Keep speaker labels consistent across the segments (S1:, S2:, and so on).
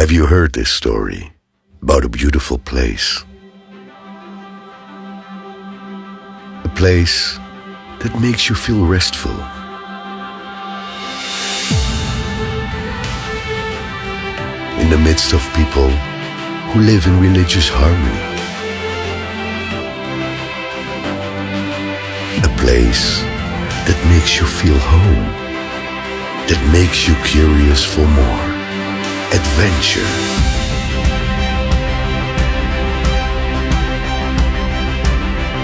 S1: Have you heard this story about a beautiful place? A place that makes you feel restful. In the midst of people who live in religious harmony. A place that makes you feel home, that makes you curious for more adventure.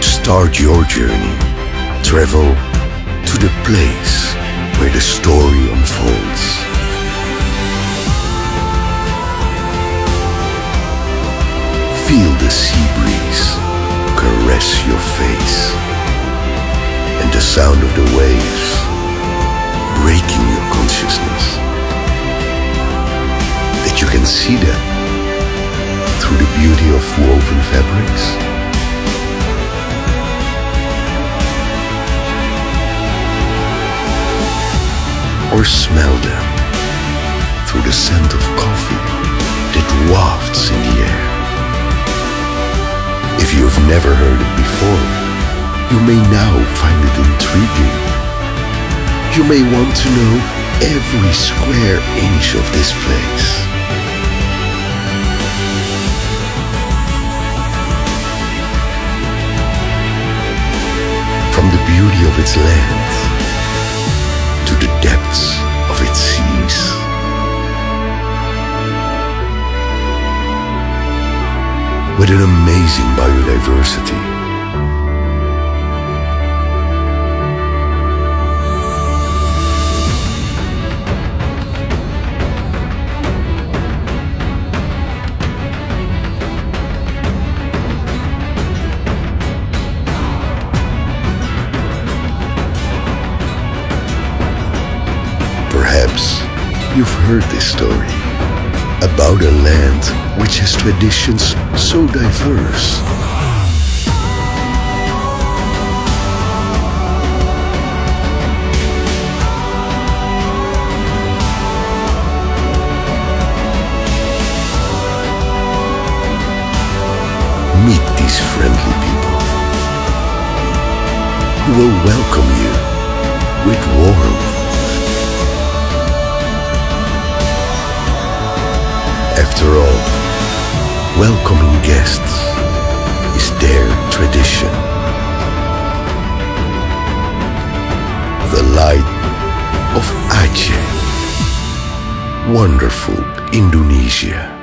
S1: Start your journey. Travel to the place where the story unfolds. Feel the sea breeze caress your face and the sound of the waves breaking your consciousness. That you can see them through the beauty of woven fabrics. Or smell them through the scent of coffee that wafts in the air. If you have never heard it before, you may now find it intriguing. You may want to know every square inch of this place. From the beauty of its land to the depths of its seas. With an amazing biodiversity. Perhaps you've heard this story about a land which has traditions so diverse. Meet these friendly people who will welcome you with warmth. After all, welcoming guests is their tradition. The light of ACEH, wonderful Indonesia.